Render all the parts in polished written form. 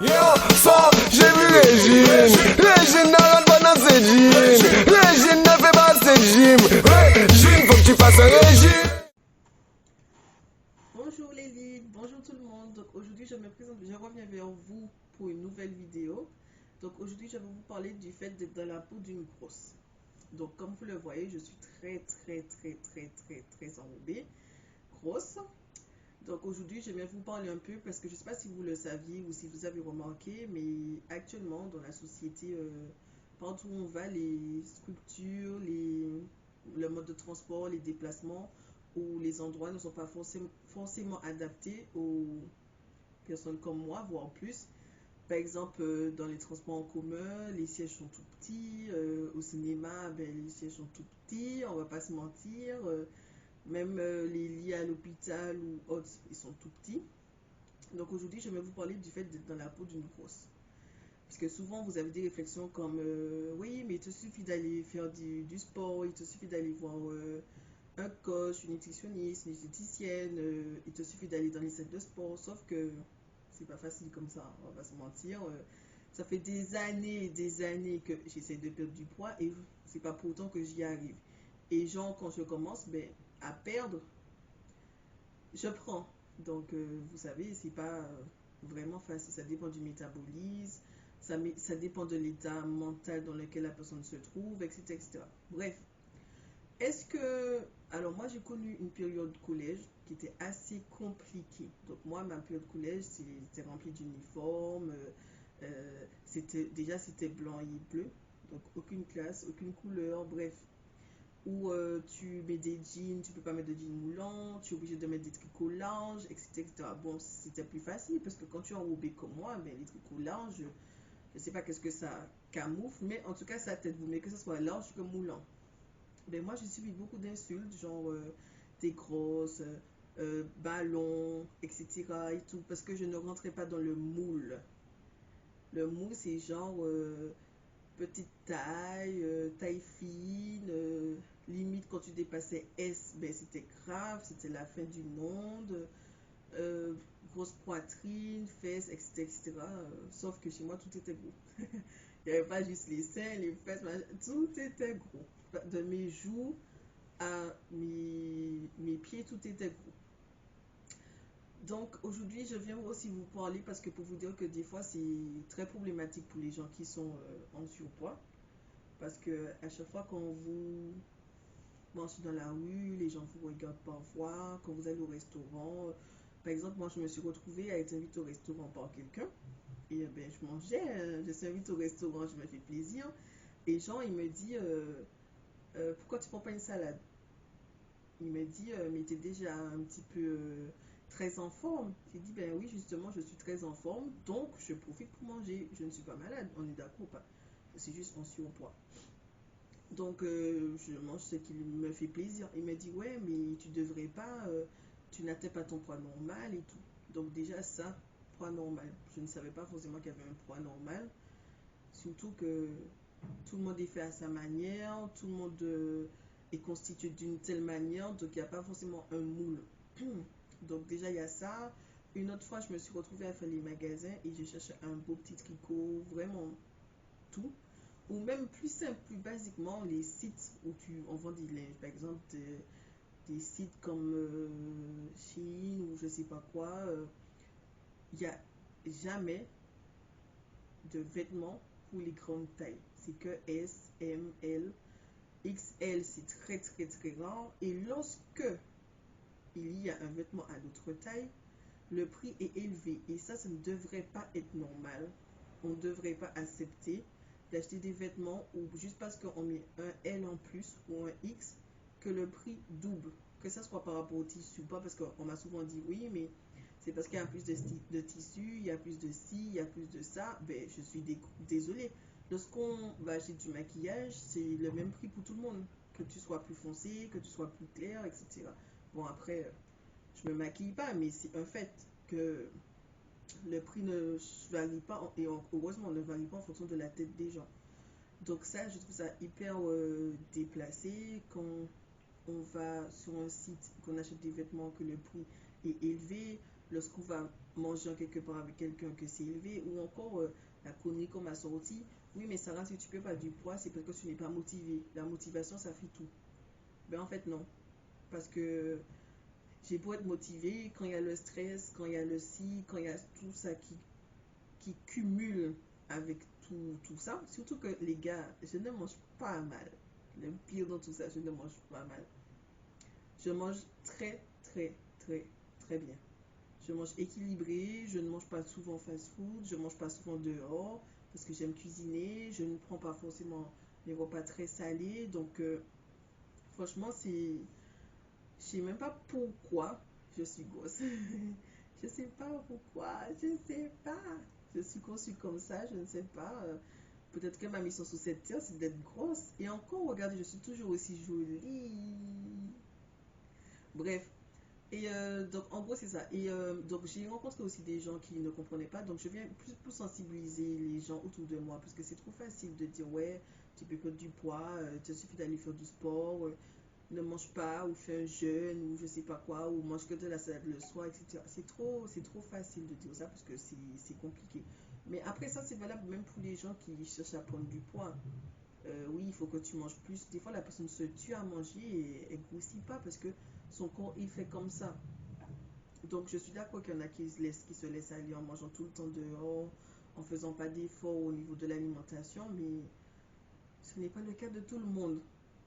Yo, ça, j'ai vu Régine n'arrête pas dans ses jeans. Régine ne fait pas ses gym. Régine, faut que tu fasses un régime. Bonjour les leads, bonjour tout le monde. Donc aujourd'hui je me présente, je reviens vers vous pour une nouvelle vidéo. Donc aujourd'hui je vais vous parler du fait d'être dans la peau d'une grosse. Donc comme vous le voyez, je suis très enrobée, grosse. Donc aujourd'hui je vais vous parler un peu parce que je ne sais pas si vous le saviez ou si vous avez remarqué, mais actuellement dans la société, partout où on va, les structures, le mode de transport, les déplacements ou les endroits ne sont pas forcément adaptés aux personnes comme moi, voire plus. Par exemple, dans les transports en commun, les sièges sont tout petits. Au cinéma, ben, les sièges sont tout petits, on va pas se mentir. Même les lits à l'hôpital ou autres, ils sont tout petits. Donc aujourd'hui, je vais vous parler du fait d'être dans la peau d'une grosse. Parce que souvent, vous avez des réflexions comme oui, mais il te suffit d'aller faire du sport, il te suffit d'aller voir un coach, une nutritionniste, une diététicienne, il te suffit d'aller dans les salles de sport. Sauf que c'est pas facile comme ça, on va pas se mentir. Ça fait des années et des années que j'essaie de perdre du poids et c'est pas pour autant que j'y arrive. Et genre, quand je commence à perdre, je prends. Donc, vous savez, c'est pas vraiment facile. Ça dépend du métabolisme, ça dépend de l'état mental dans lequel la personne se trouve, etc. etc. Bref, est-ce que... Alors, moi, j'ai connu une période collège qui était assez compliquée. Donc, moi, ma période collège, c'était rempli d'uniformes. C'était blanc et bleu. Donc, aucune classe, aucune couleur, bref. Où tu mets des jeans, tu peux pas mettre de jeans moulants, tu es obligé de mettre des tricots larges, etc., etc. Bon, c'était plus facile parce que quand tu es enrobé comme moi, ben, les tricots larges, je sais pas qu'est-ce que ça camoufle, mais en tout cas, ça t'aide, mais que ce soit large que moulant. Ben, moi, j'ai subi beaucoup d'insultes, genre t'es grosse, ballon, etc. et tout, parce que je ne rentrais pas dans le moule. Le moule, c'est genre petite taille, taille fine, limite quand tu dépassais S, ben c'était grave, c'était la fin du monde, grosse poitrine, fesses, etc. etc. Sauf que chez moi, tout était gros. Il n'y avait pas juste les seins, les fesses, tout était gros. De mes joues à mes pieds, tout était gros. Donc aujourd'hui, je viens aussi vous parler parce que pour vous dire que des fois, c'est très problématique pour les gens qui sont en surpoids. Parce que à chaque fois quand vous marchez dans la rue, les gens vous regardent parfois, quand vous allez au restaurant. Par exemple, moi je me suis retrouvée à être invitée au restaurant par quelqu'un. Et ben, je mangeais, je suis invitée au restaurant, je me fais plaisir. Et Jean, il me dit, pourquoi tu prends pas une salade? Il me dit, mais tu es déjà un petit peu très en forme. J'ai dit, ben oui, justement, je suis très en forme, donc je profite pour manger. Je ne suis pas malade, on est d'accord ou pas? Je suis juste en surpoids. Donc, je mange ce qui me fait plaisir. Il m'a dit, ouais, mais tu devrais pas, tu n'atteins pas ton poids normal et tout. Donc, déjà, ça, poids normal. Je ne savais pas forcément qu'il y avait un poids normal. Surtout que tout le monde est fait à sa manière, tout le monde est constitué d'une telle manière, donc il n'y a pas forcément un moule. Donc, déjà, il y a ça. Une autre fois, je me suis retrouvée à faire les magasins et j'ai cherché un beau petit tricot, vraiment tout. Ou même plus simple, plus basiquement, les sites où on vend des linges. Par exemple, des sites comme Shein ou je sais pas quoi. Il n'y a jamais de vêtements pour les grandes tailles. C'est que S, M, L. XL, c'est très rare. Et lorsque il y a un vêtement à notre taille, le prix est élevé. Et ça ne devrait pas être normal. On ne devrait pas accepter d'acheter des vêtements ou juste parce qu'on met un L en plus ou un X, que le prix double. Que ça soit par rapport au tissu, pas parce qu'on m'a souvent dit oui, mais c'est parce qu'il y a plus de tissu, il y a plus de ci, il y a plus de ça. Ben, je suis désolée. Lorsqu'on va acheter du maquillage, c'est le même prix pour tout le monde. Que tu sois plus foncé, que tu sois plus clair, etc. Bon, après, je me maquille pas, mais c'est un fait que le prix ne varie pas, et heureusement, ne varie pas en fonction de la tête des gens. Donc ça, je trouve ça hyper déplacé quand on va sur un site, qu'on achète des vêtements, que le prix est élevé. Lorsqu'on va mangeant quelque part avec quelqu'un que c'est élevé, ou encore la connerie qu'on m'a sortie. Oui, mais Sarah, si tu peux pas du poids, c'est parce que tu n'es pas motivé. La motivation, ça fait tout. Ben en fait, non. Parce que j'ai beau être motivé, quand il y a le stress, quand il y a le si, quand il y a tout ça qui cumule avec tout ça, surtout que les gars, je ne mange pas mal. Le pire dans tout ça, je ne mange pas mal. Je mange très, très, très, très bien. Je mange équilibré, je ne mange pas souvent fast-food, je mange pas souvent dehors parce que j'aime cuisiner, je ne prends pas forcément les repas très salés. Donc, franchement, c'est. Je sais même pas pourquoi je suis grosse. Je sais pas pourquoi, je sais pas. Je suis conçue comme ça, je ne sais pas. Peut-être que ma mission sous cette terre, c'est d'être grosse. Et encore, regardez, je suis toujours aussi jolie. Bref, et donc, en gros, c'est ça. Et donc, j'ai rencontré aussi des gens qui ne comprenaient pas. Donc, je viens plus pour sensibiliser les gens autour de moi. Parce que c'est trop facile de dire, ouais, tu peux perdre du poids, il te suffit d'aller faire du sport, ne mange pas, ou fais un jeûne, ou je sais pas quoi, ou mange que de la salade le soir, etc. C'est trop facile de dire ça parce que c'est compliqué. Mais après ça, c'est valable même pour les gens qui cherchent à prendre du poids. Oui, il faut que tu manges plus. Des fois, la personne se tue à manger et elle grossit pas parce que son corps il fait comme ça. Donc, je suis d'accord qu'il y en a qui se laissent aller en mangeant tout le temps dehors, en faisant pas d'efforts au niveau de l'alimentation, mais ce n'est pas le cas de tout le monde.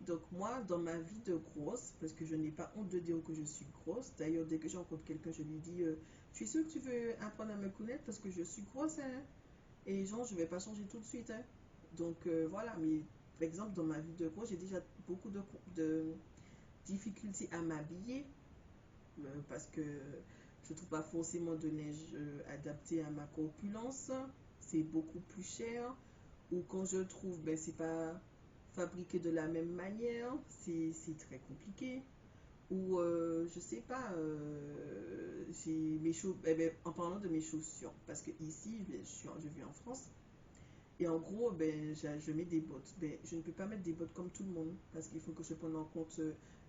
Donc, moi, dans ma vie de grosse, parce que je n'ai pas honte de dire que je suis grosse, d'ailleurs, dès que je rencontre quelqu'un, je lui dis tu es sûr que tu veux apprendre à me connaître parce que je suis grosse, hein? Et genre, je vais pas changer tout de suite, hein? Donc, voilà, mais par exemple, dans ma vie de grosse, j'ai déjà beaucoup de difficultés à m'habiller parce que je trouve pas forcément de neige adaptée à ma corpulence. C'est beaucoup plus cher. Ou quand je trouve, ben c'est pas fabriqué de la même manière. C'est très compliqué. Ou je sais pas, j'ai mes chaussures. En parlant de mes chaussures, parce que ici, je vis en France. Et en gros, ben, je mets des bottes. Ben, je ne peux pas mettre des bottes comme tout le monde parce qu'il faut que je prenne en compte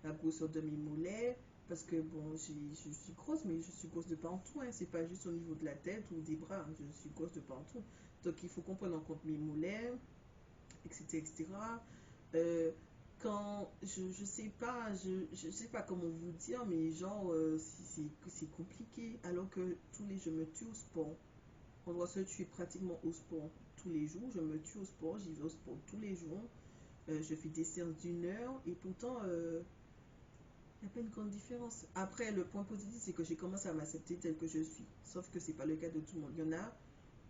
la grosseur de mes mollets. Parce que bon, je suis grosse, mais je suis grosse de partout. Hein. C'est pas juste au niveau de la tête ou des bras. Hein. Je suis grosse de partout. Donc il faut qu'on prenne en compte mes mollets, etc. etc. Euh, quand je sais pas, je sais pas comment vous dire, mais genre, c'est compliqué. Alors que je me tue au sport. On doit se tuer pratiquement au sport tous les jours. Je me tue au sport, j'y vais au sport tous les jours. Je fais des séances d'1 heure et pourtant, il n'y a pas une grande différence. Après, le point positif, c'est que j'ai commencé à m'accepter tel que je suis. Sauf que c'est pas le cas de tout le monde. Il y en a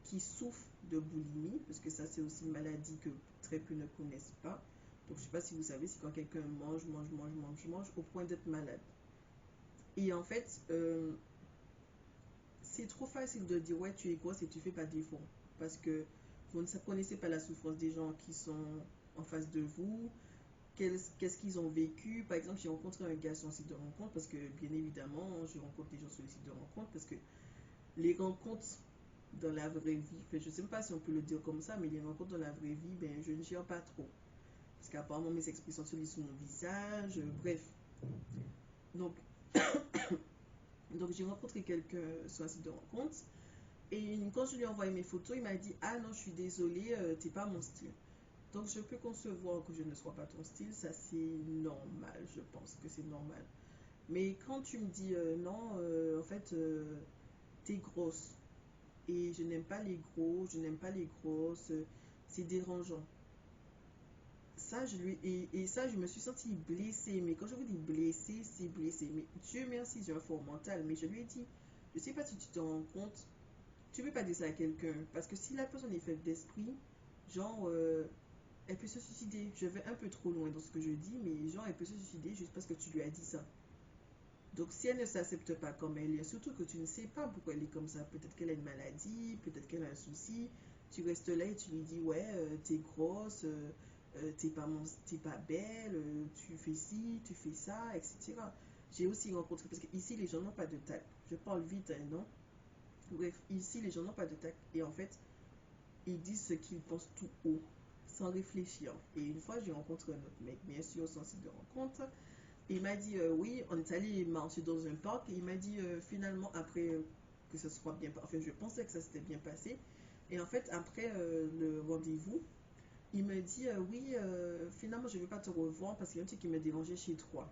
qui souffrent de boulimie, parce que ça, c'est aussi une maladie que très peu ne connaissent pas. Donc, je sais pas si vous savez, c'est quand quelqu'un mange au point d'être malade. Et en fait, c'est trop facile de dire ouais tu es grosse et tu fais pas d'efforts parce que vous ne connaissez pas la souffrance des gens qui sont en face de vous, qu'est-ce qu'ils ont vécu. Par exemple, j'ai rencontré un gars sur un site de rencontre parce que bien évidemment je rencontre des gens sur les sites de rencontre parce que les rencontres dans la vraie vie, enfin, je sais même pas si on peut le dire comme ça, mais les rencontres dans la vraie vie, ben je ne gère pas trop parce qu'apparemment mes expressions se lisent sur mon visage, bref. Donc donc j'ai rencontré quelqu'un sur un site de rencontre. Et quand je lui ai envoyé mes photos, il m'a dit ah non, je suis désolée, t'es pas mon style. Donc je peux concevoir que je ne sois pas ton style, ça c'est normal, je pense que c'est normal. Mais quand tu me dis non, en fait, t'es grosse et je n'aime pas les gros, je n'aime pas les grosses, c'est dérangeant. Ça, et ça, je me suis sentie blessée. Mais quand je vous dis blessée, c'est blessée. Mais Dieu merci, j'ai un fort mental. Mais je lui ai dit, je sais pas si tu te rends compte, tu peux pas dire ça à quelqu'un parce que si la personne est faible d'esprit, genre elle peut se suicider. Je vais un peu trop loin dans ce que je dis, mais genre elle peut se suicider juste parce que tu lui as dit ça. Donc si elle ne s'accepte pas comme elle est, surtout que tu ne sais pas pourquoi elle est comme ça, peut-être qu'elle a une maladie, peut-être qu'elle a un souci, tu restes là et tu lui dis ouais t'es grosse, t'es pas belle, tu fais ci, tu fais ça, etc. J'ai aussi rencontré, parce que ici les gens n'ont pas de tact. Je parle vite, hein, non? Bref, ici, les gens n'ont pas de tact. Et en fait, ils disent ce qu'ils pensent tout haut, sans réfléchir. Et une fois, j'ai rencontré un autre mec, bien sûr, sur un site de rencontre. Et il m'a dit, oui, on est allé marcher dans un parc. Et il m'a dit, finalement, après que ce soit bien, enfin je pensais que ça s'était bien passé. Et en fait, après le rendez-vous, il me dit oui, finalement je ne vais pas te revoir parce qu'il y a un truc qui me dérangeait chez toi.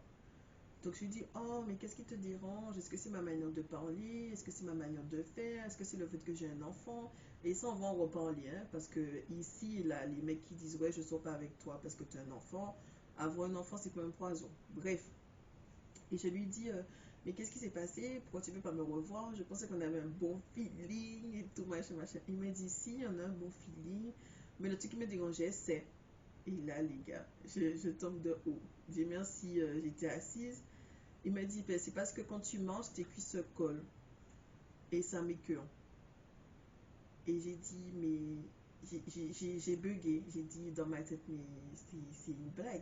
Donc je lui dis, oh, mais qu'est-ce qui te dérange? Est-ce que c'est ma manière de parler? Est-ce que c'est ma manière de faire? Est-ce que c'est le fait que j'ai un enfant? Et ça, on va en reparler, hein, parce que ici, là, les mecs qui disent, ouais, je ne sors pas avec toi parce que tu as un enfant, avoir un enfant, c'est pas un poison. Bref. Et je lui dis, mais qu'est-ce qui s'est passé? Pourquoi tu ne veux pas me revoir? Je pensais qu'on avait un bon feeling et tout, machin, machin. Il me dit, si, on a un bon feeling, mais le truc qui me dérangeait, c'est... Et là, les gars, je tombe de haut. Dieu merci, j'étais assise. Il m'a dit, ben, c'est parce que quand tu manges, tes cuisses se collent. Et ça m'écoeure. Et j'ai dit, mais... J'ai bugué. J'ai dit dans ma tête, mais c'est une blague.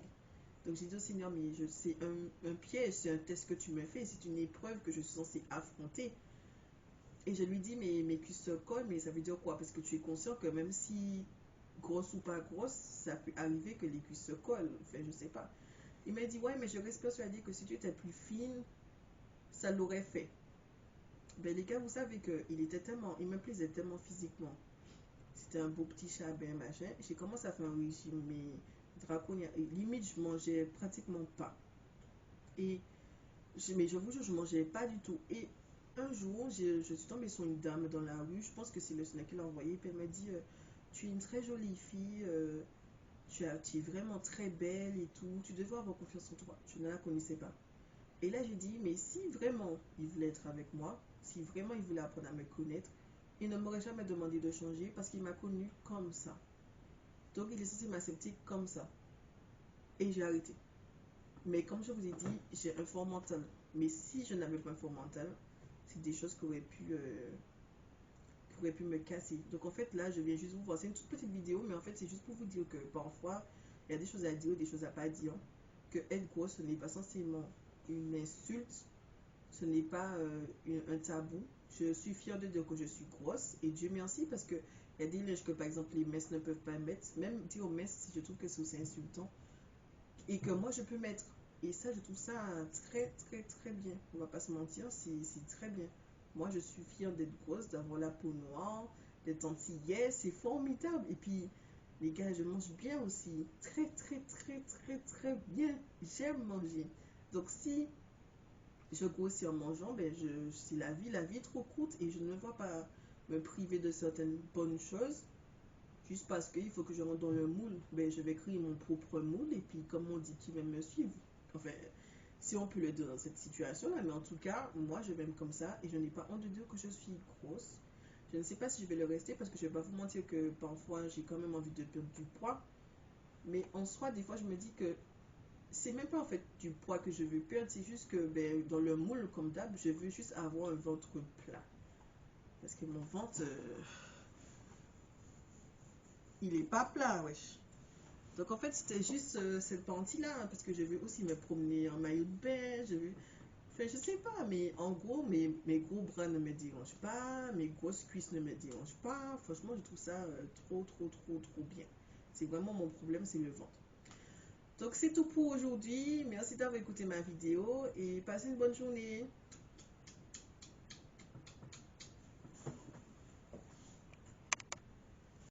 Donc j'ai dit au Seigneur, mais c'est un piège, c'est un test que tu me fais, c'est une épreuve que je suis censée affronter. Et je lui dis, mais mes cuisses se collent, mais ça veut dire quoi? Parce que tu es conscient que même si grosse ou pas grosse, ça peut arriver que les cuisses se collent. Enfin, je sais pas. Il m'a dit, ouais, mais je reste persuadé que si tu étais plus fine, ça l'aurait fait. Ben les gars, vous savez qu'il était tellement, il me plaisait tellement physiquement. C'était un beau petit chat, ben machin. J'ai commencé à faire un régime, mais draconiens. Limite, je mangeais pratiquement pas. Et mais je vous jure, je mangeais pas du tout. Et un jour, je suis tombée sur une dame dans la rue. Je pense que c'est le snack qui l'a envoyé. Puis elle m'a dit, tu es une très jolie fille. Tu es vraiment très belle et tout. Tu devrais avoir confiance en toi. Je ne la connaissais pas. Et là, j'ai dit, mais si vraiment il voulait être avec moi, si vraiment il voulait apprendre à me connaître, il ne m'aurait jamais demandé de changer parce qu'il m'a connue comme ça. Donc, il est censé m'accepter comme ça. Et j'ai arrêté. Mais comme je vous ai dit, j'ai un fort mental. Mais si je n'avais pas un fort mental, c'est des choses qui auraient pu me casser. Donc en fait, là, je viens juste vous voir. C'est une toute petite vidéo, mais en fait, c'est juste pour vous dire que parfois, il y a des choses à dire, des choses à pas dire. Que être grosse, ce n'est pas forcément une insulte. Ce n'est pas un tabou. Je suis fière de dire que je suis grosse. Et Dieu merci parce que il y a des linges que, par exemple, les messes ne peuvent pas mettre. Même dire aux messes, si je trouve que c'est aussi insultant. Et que moi, je peux mettre. Et ça, je trouve ça très, très, très bien. On va pas se mentir, c'est très bien. Moi, je suis fière d'être grosse, d'avoir la peau noire, d'être antillaise. C'est formidable. Et puis, les gars, je mange bien aussi. Très, très, très, très, très bien. J'aime manger. Donc, si je grossis en mangeant, ben c'est la vie est trop courte et je ne me vois pas me priver de certaines bonnes choses juste parce qu'il faut que je rentre dans le moule. Ben, je vais créer mon propre moule et puis comme on dit, qui va me suivre. Enfin, si on peut le dire dans cette situation-là, mais en tout cas, moi je m'aime comme ça et je n'ai pas honte de dire que je suis grosse. Je ne sais pas si je vais le rester parce que je ne vais pas vous mentir que parfois j'ai quand même envie de perdre du poids. Mais en soi, des fois, je me dis que c'est même pas en fait du poids que je veux perdre, c'est juste que ben, dans le moule, comme d'hab, je veux juste avoir un ventre plat. Parce que mon ventre, il est pas plat, wesh. Donc en fait, c'était juste cette partie-là, hein, parce que je veux aussi me promener en maillot de bain, je veux... Enfin, je sais pas, mais en gros, mes gros bras ne me dérangent pas, mes grosses cuisses ne me dérangent pas. Franchement, je trouve ça trop, trop, trop, trop bien. C'est vraiment mon problème, c'est le ventre. Donc c'est tout pour aujourd'hui. Merci d'avoir écouté ma vidéo et passez une bonne journée.